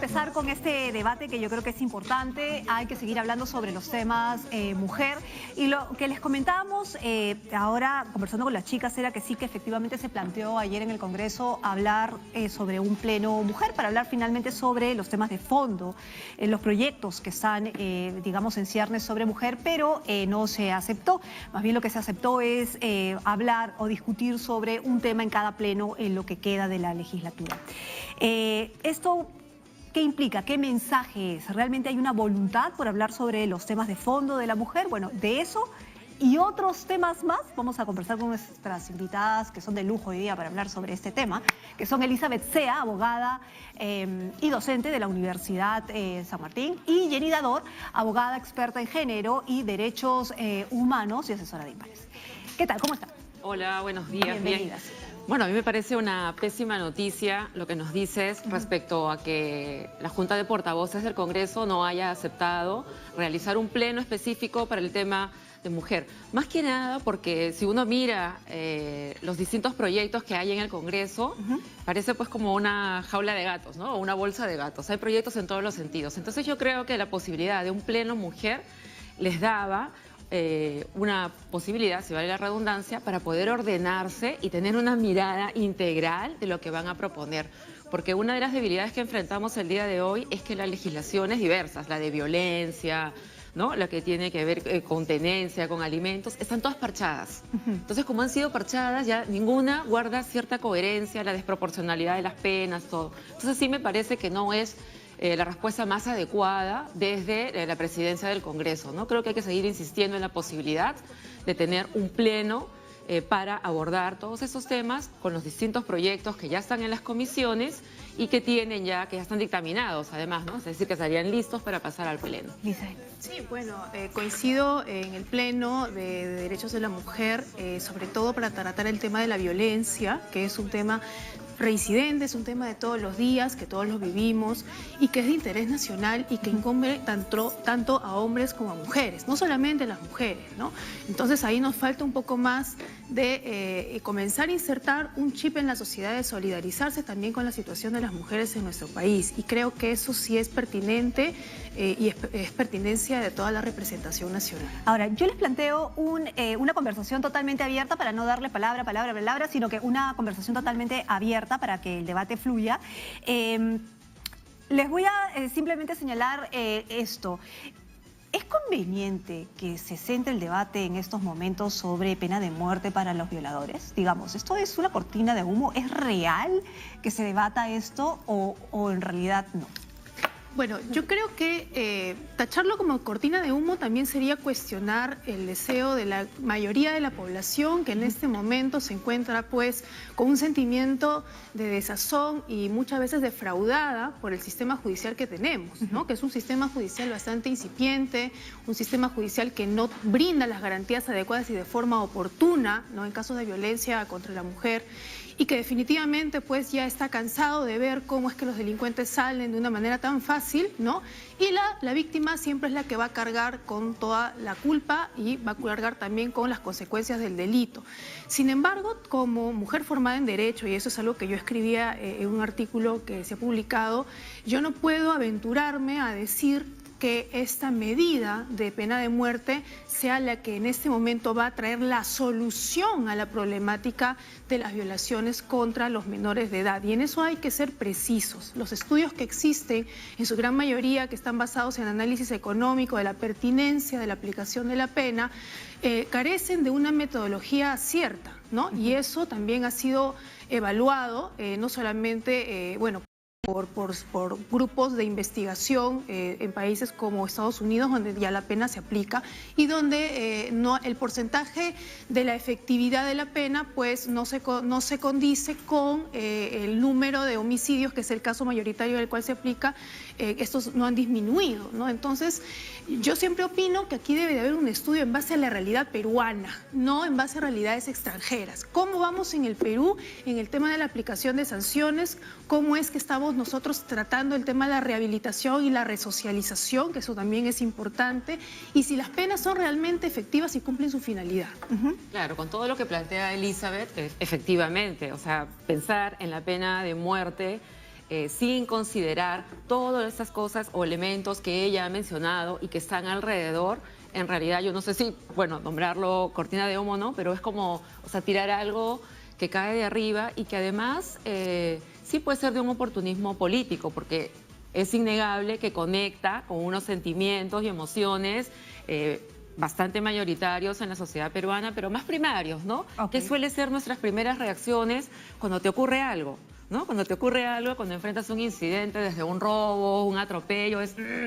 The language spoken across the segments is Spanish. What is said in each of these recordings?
empezar con este debate que yo creo que es importante. Hay que seguir hablando sobre los temas mujer. Y lo que les comentábamos ahora, conversando con las chicas, era que sí que efectivamente se planteó ayer en el Congreso hablar sobre un pleno mujer, para hablar finalmente sobre los temas de fondo, los proyectos que están, digamos, en ciernes sobre mujer, pero no se aceptó. Más bien lo que se aceptó es hablar o discutir sobre un tema en cada pleno en lo que queda de la legislatura. Esto, ¿qué implica? ¿Qué mensaje es? ¿Realmente hay una voluntad por hablar sobre los temas de fondo de la mujer? Bueno, de eso y otros temas más vamos a conversar con nuestras invitadas que son de lujo hoy día para hablar sobre este tema, que son Elizabeth Sea, abogada y docente de la Universidad San Martín, y Jenny Dador, abogada experta en género y derechos humanos y asesora de impares. ¿Qué tal? ¿Cómo están? Hola, buenos días. Bienvenidas. Bien. Bueno, a mí me parece una pésima noticia lo que nos dices respecto a que la Junta de Portavoces del Congreso no haya aceptado realizar un pleno específico para el tema de mujer. Más que nada porque si uno mira los distintos proyectos que hay en el Congreso, parece pues como una jaula de gatos, ¿no? O una bolsa de gatos. Hay proyectos en todos los sentidos. Entonces yo creo que la posibilidad de un pleno mujer les daba una posibilidad, si vale la redundancia, para poder ordenarse y tener una mirada integral de lo que van a proponer. Porque una de las debilidades que enfrentamos el día de hoy es que la legislación es diversa, la de violencia, ¿no? La que tiene que ver con tenencia, con alimentos, están todas parchadas. Entonces, como han sido parchadas, ya ninguna guarda cierta coherencia, la desproporcionalidad de las penas, todo. Entonces sí me parece que no es la respuesta más adecuada desde la presidencia del Congreso, ¿no? Creo que hay que seguir insistiendo en la posibilidad de tener un pleno para abordar todos esos temas con los distintos proyectos que ya están en las comisiones y que ya están dictaminados además, ¿no? Es decir, que estarían listos para pasar al pleno. Sí, bueno, coincido en el pleno de derechos de la mujer, sobre todo para tratar el tema de la violencia, que es un tema reincidente, es un tema de todos los días, que todos lo vivimos y que es de interés nacional y que incumbe tanto a hombres como a mujeres, no solamente a las mujeres, ¿no? Entonces ahí nos falta un poco más de comenzar a insertar un chip en la sociedad, de solidarizarse también con la situación de las mujeres en nuestro país, y creo que eso sí es pertinente y es pertinencia de toda la representación nacional. Ahora, yo les planteo una conversación totalmente abierta, para no darle palabra, sino que una conversación totalmente abierta para que el debate fluya. Les voy a simplemente señalar esto. ¿Es conveniente que se centre el debate en estos momentos sobre pena de muerte para los violadores? Digamos, ¿esto es una cortina de humo? ¿Es real que se debata esto o en realidad no? Bueno, yo creo que tacharlo como cortina de humo también sería cuestionar el deseo de la mayoría de la población, que en este momento se encuentra pues con un sentimiento de desazón y muchas veces defraudada por el sistema judicial que tenemos, ¿no? Que es un sistema judicial bastante incipiente, un sistema judicial que no brinda las garantías adecuadas y de forma oportuna, ¿no? En casos de violencia contra la mujer, y que definitivamente pues ya está cansado de ver cómo es que los delincuentes salen de una manera tan fácil, ¿no? Y la víctima siempre es la que va a cargar con toda la culpa y va a cargar también con las consecuencias del delito. Sin embargo, como mujer formada en Derecho, y eso es algo que yo escribía en un artículo que se ha publicado, yo no puedo aventurarme a decir que esta medida de pena de muerte sea la que en este momento va a traer la solución a la problemática de las violaciones contra los menores de edad. Y en eso hay que ser precisos. Los estudios que existen, en su gran mayoría, que están basados en análisis económico de la pertinencia de la aplicación de la pena, carecen de una metodología cierta, ¿no? Y eso también ha sido evaluado, no solamente, por grupos de investigación en países como Estados Unidos, donde ya la pena se aplica y donde el porcentaje de la efectividad de la pena pues no se condice con el número de homicidios, que es el caso mayoritario del cual se aplica. Estos no han disminuido, ¿no? Entonces, yo siempre opino que aquí debe de haber un estudio en base a la realidad peruana, no en base a realidades extranjeras. ¿Cómo vamos en el Perú en el tema de la aplicación de sanciones? ¿Cómo es que estamos nosotros tratando el tema de la rehabilitación y la resocialización, que eso también es importante? Y si las penas son realmente efectivas y cumplen su finalidad. Claro, con todo lo que plantea Elizabeth, efectivamente, o sea, pensar en la pena de muerte sin considerar todas estas cosas o elementos que ella ha mencionado y que están alrededor. En realidad yo no sé si, bueno, nombrarlo cortina de humo, ¿no? Pero es como, o sea, tirar algo que cae de arriba y que además sí puede ser de un oportunismo político, porque es innegable que conecta con unos sentimientos y emociones bastante mayoritarios en la sociedad peruana, pero más primarios, ¿no? Okay. Que suele ser nuestras primeras reacciones cuando te ocurre algo, ¿no? Cuando te ocurre algo, cuando enfrentas un incidente, desde un robo, un atropello,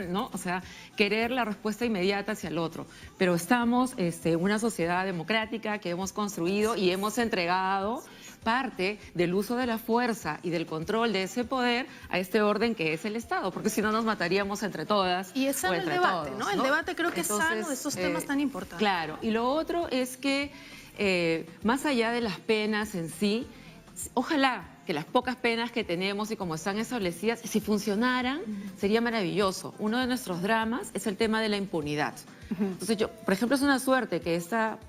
¿no? O sea, querer la respuesta inmediata hacia el otro. Pero estamos en una sociedad democrática que hemos construido y hemos entregado parte del uso de la fuerza y del control de ese poder a este orden que es el Estado, porque si no nos mataríamos entre todas. Y es sano el debate, todos, ¿no? El debate creo que Entonces, es sano de estos temas tan importantes. Claro, y lo otro es que más allá de las penas en sí, ojalá que las pocas penas que tenemos y como están establecidas, si funcionaran, sería maravilloso. Uno de nuestros dramas es el tema de la impunidad. Entonces yo, por ejemplo, es una suerte que esta,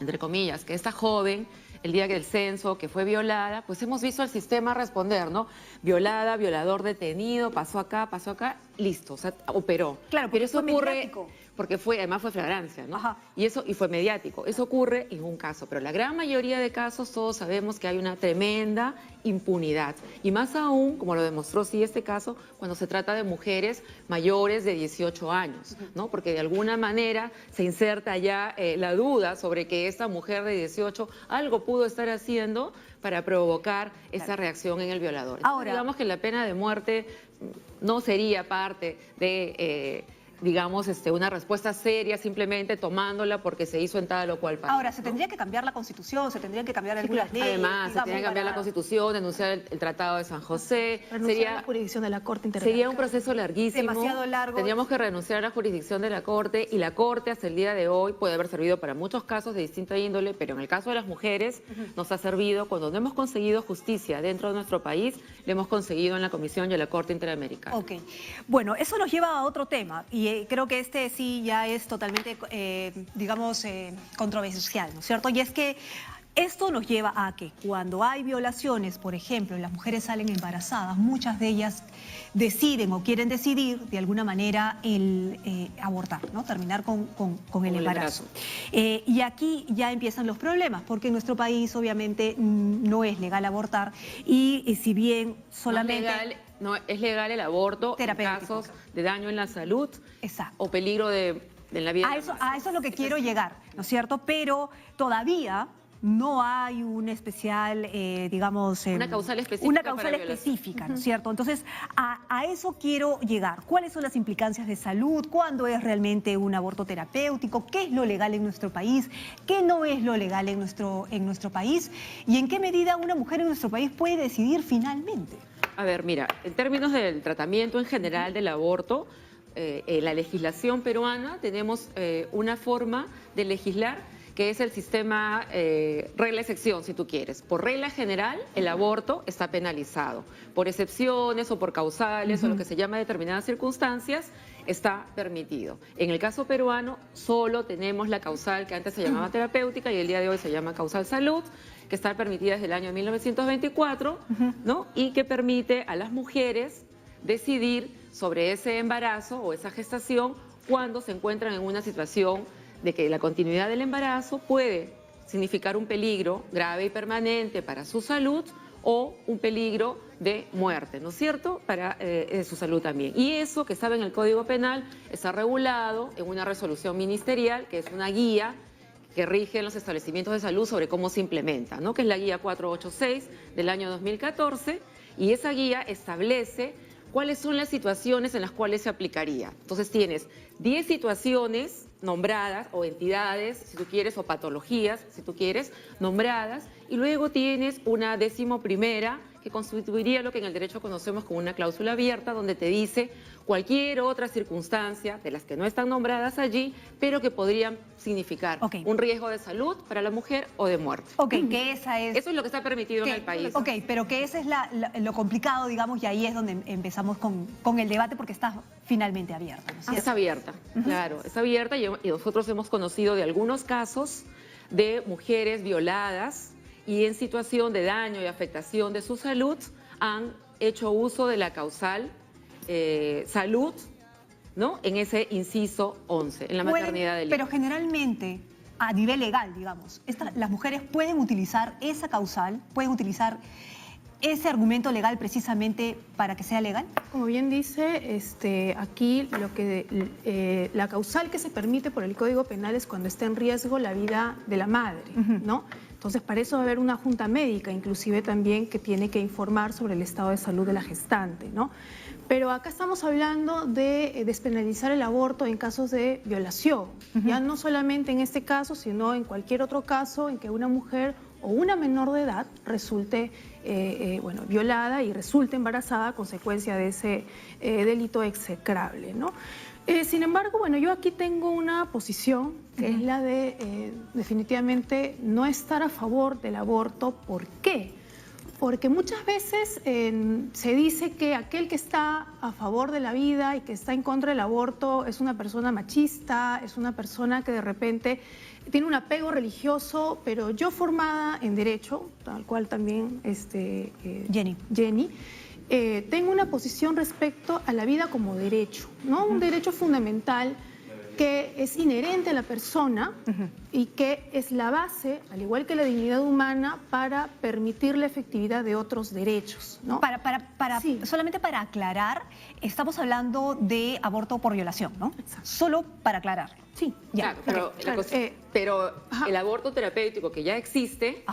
entre comillas, que esta joven, el día del censo, que fue violada, pues hemos visto al sistema responder, ¿no? Violada, violador detenido, pasó acá, listo, o sea, operó. Claro, pero eso fue ocurre mediático. porque además fue flagrancia, ¿no? Ajá. Y fue mediático. Eso ocurre en un caso, pero la gran mayoría de casos todos sabemos que hay una tremenda impunidad. Y más aún, como lo demostró sí este caso, cuando se trata de mujeres mayores de 18 años, ¿no? Porque de alguna manera se inserta ya la duda sobre que esta mujer de 18 algo pudo estar haciendo para provocar esa reacción en el violador. Entonces, Ahora, digamos que la pena de muerte no sería parte de digamos, una respuesta seria simplemente tomándola porque se hizo en tal o cual país. ahora, se ¿no? tendría que cambiar la Constitución, se tendrían que cambiar algunas leyes. Además, se tiene que cambiar la Constitución, denunciar el Tratado de San José. Renunciar a la jurisdicción de la Corte Interamericana. Sería un proceso larguísimo. Demasiado largo. Tendríamos que renunciar a la jurisdicción de la Corte y la Corte hasta el día de hoy puede haber servido para muchos casos de distinta índole, pero en el caso de las mujeres nos ha servido cuando no hemos conseguido justicia dentro de nuestro país, lo hemos conseguido en la Comisión y en la Corte Interamericana. Ok, bueno, eso nos lleva a otro tema y creo que este sí ya es totalmente, digamos, controversial, ¿no es cierto? Y es que esto nos lleva a que cuando hay violaciones, por ejemplo, y las mujeres salen embarazadas, muchas de ellas deciden o quieren decidir de alguna manera el abortar, ¿no? Terminar con el embarazo. Y aquí ya empiezan los problemas, porque en nuestro país obviamente no es legal abortar y si bien solamente... No, es legal el aborto en casos de daño en la salud. Exacto. O peligro en la vida. A eso es lo que quiero llegar, ¿no es cierto? Pero todavía no hay un especial, digamos... una causal específica. Una causal específica, ¿no es cierto? Entonces, a eso quiero llegar. ¿Cuáles son las implicancias de salud? ¿Cuándo es realmente un aborto terapéutico? ¿Qué es lo legal en nuestro país? ¿Qué no es lo legal en nuestro país? ¿Y en qué medida una mujer en nuestro país puede decidir finalmente? A ver, mira, en términos del tratamiento en general del aborto, en la legislación peruana tenemos una forma de legislar que es el sistema regla-excepción, si tú quieres. Por regla general, el aborto está penalizado. Por excepciones o por causales o lo que se llama determinadas circunstancias, está permitido. En el caso peruano, solo tenemos la causal que antes se llamaba terapéutica y el día de hoy se llama causal salud, que está permitida desde el año 1924, ¿no? Y que permite a las mujeres decidir sobre ese embarazo o esa gestación cuando se encuentran en una situación de que la continuidad del embarazo puede significar un peligro grave y permanente para su salud o un peligro de muerte, ¿no es cierto?, para su salud también. Y eso que estaba en el Código Penal está regulado en una resolución ministerial, que es una guía que rige los establecimientos de salud sobre cómo se implementa, ¿no?, que es la guía 486 del año 2014, y esa guía establece cuáles son las situaciones en las cuales se aplicaría. Entonces tienes 10 situaciones nombradas o entidades, si tú quieres, o patologías, si tú quieres, nombradas, y luego tienes una 11ª que constituiría lo que en el derecho conocemos como una cláusula abierta, donde te dice cualquier otra circunstancia de las que no están nombradas allí, pero que podrían significar un riesgo de salud para la mujer o de muerte. Que esa es... Eso es lo que está permitido en el país. Pero que ese es lo complicado, digamos, y ahí es donde empezamos con el debate porque está finalmente abierta, ¿no es cierto? Es abierta, claro, es abierta y nosotros hemos conocido de algunos casos de mujeres violadas y en situación de daño y afectación de su salud han hecho uso de la causal salud, ¿no? En ese inciso 11, en la maternidad del hijo. Pero generalmente, a nivel legal, digamos, las mujeres pueden utilizar esa causal, pueden utilizar ese argumento legal precisamente para que sea legal. Como bien dice, aquí la causal que se permite por el Código Penal es cuando está en riesgo la vida de la madre, ¿no? Entonces, para eso va a haber una junta médica, inclusive también, que tiene que informar sobre el estado de salud de la gestante, ¿no? Pero acá estamos hablando de despenalizar el aborto en casos de violación. Ya no solamente en este caso, sino en cualquier otro caso en que una mujer o una menor de edad resulte violada y resulte embarazada a consecuencia de ese delito execrable, ¿no? Sin embargo, yo aquí tengo una posición que es la de definitivamente no estar a favor del aborto. ¿Por qué? Porque muchas veces se dice que aquel que está a favor de la vida y que está en contra del aborto es una persona machista, es una persona que de repente tiene un apego religioso, pero yo, formada en Derecho, tal cual también Jenny, tengo una posición respecto a la vida como derecho, ¿no? Un derecho fundamental que es inherente a la persona y que es la base, al igual que la dignidad humana, para permitir la efectividad de otros derechos, ¿no? Sí. Solamente para aclarar, estamos hablando de aborto por violación, ¿no? Exacto. Solo para aclarar. Sí, ya. Claro, pero el aborto terapéutico que ya existe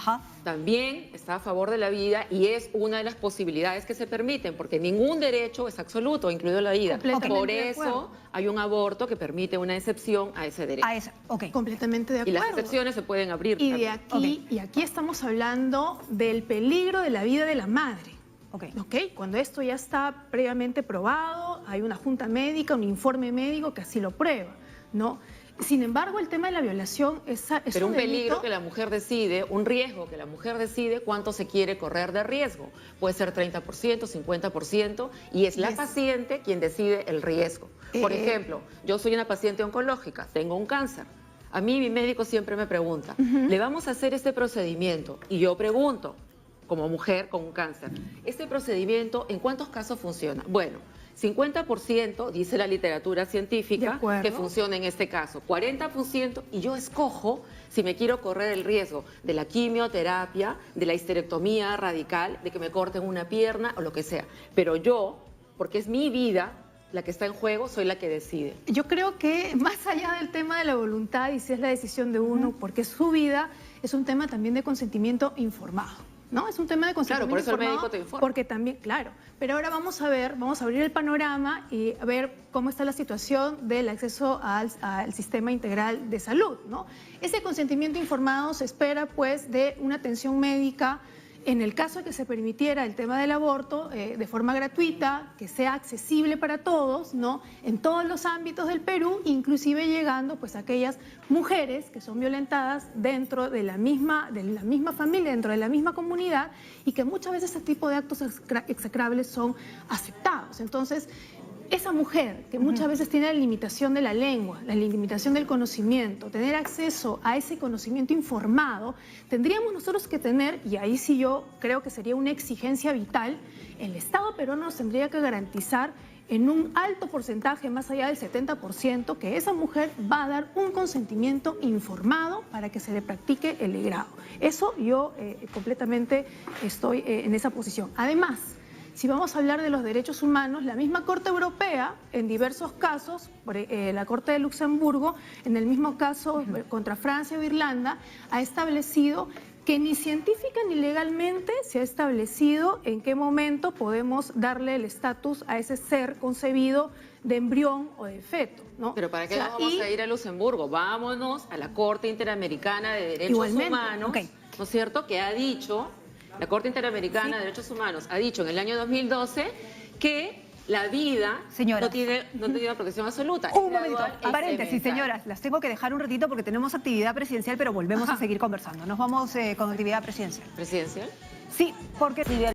también está a favor de la vida y es una de las posibilidades que se permiten, porque ningún derecho es absoluto, incluido la vida. Por eso hay un aborto que permite una excepción a ese derecho. Completamente de acuerdo. Y las excepciones se pueden abrir. Y aquí estamos hablando del peligro de la vida de la madre. Cuando esto ya está previamente probado, hay una junta médica, un informe médico que así lo prueba, ¿no? Sin embargo, el tema de la violación es pero un peligro delito que la mujer decide, un riesgo que la mujer decide cuánto se quiere correr de riesgo. Puede ser 30%, 50%, y es la paciente quien decide el riesgo. Por ejemplo, yo soy una paciente oncológica, tengo un cáncer. A mí mi médico siempre me pregunta, ¿le vamos a hacer este procedimiento? Y yo pregunto, como mujer con un cáncer, ¿este procedimiento en cuántos casos funciona? Bueno, 50% dice la literatura científica que funciona en este caso, 40%, y yo escojo si me quiero correr el riesgo de la quimioterapia, de la histerectomía radical, de que me corten una pierna o lo que sea. Pero yo, porque es mi vida la que está en juego, soy la que decide. Yo creo que más allá del tema de la voluntad y si es la decisión de uno, porque su vida, es un tema también de consentimiento informado. ¿No? Es un tema de consentimiento por eso informado, el médico te informa. porque también, claro. Pero ahora vamos a abrir el panorama y a ver cómo está la situación del acceso al sistema integral de salud, ¿no? Ese consentimiento informado se espera, pues, de una atención médica en el caso de que se permitiera el tema del aborto de forma gratuita, que sea accesible para todos, ¿no? En todos los ámbitos del Perú, inclusive llegando pues a aquellas mujeres que son violentadas dentro de la misma familia, dentro de la misma comunidad, y que muchas veces ese tipo de actos execrables son aceptados. Entonces, esa mujer que muchas veces tiene la limitación de la lengua, la limitación del conocimiento, tener acceso a ese conocimiento informado, tendríamos nosotros que tener, y ahí sí yo creo que sería una exigencia vital, el Estado peruano nos tendría que garantizar en un alto porcentaje, más allá del 70%, que esa mujer va a dar un consentimiento informado para que se le practique el legrado. Eso yo completamente estoy en esa posición. Además, si vamos a hablar de los derechos humanos, la misma Corte Europea, en diversos casos, la Corte de Luxemburgo, en el mismo caso contra Francia o Irlanda, ha establecido que ni científica ni legalmente se ha establecido en qué momento podemos darle el estatus a ese ser concebido de embrión o de feto, ¿no? Pero ¿para qué nos vamos a ir a Luxemburgo? Vámonos a la Corte Interamericana de Derechos Humanos, ¿no es cierto?, que ha dicho... La Corte Interamericana de Derechos Humanos ha dicho en el año 2012 que la vida no tiene una protección absoluta. Un momento, paréntesis, señoras, las tengo que dejar un ratito porque tenemos actividad presidencial, pero volvemos a seguir conversando. Nos vamos con actividad presidencial. ¿Presidencial? Sí, porque...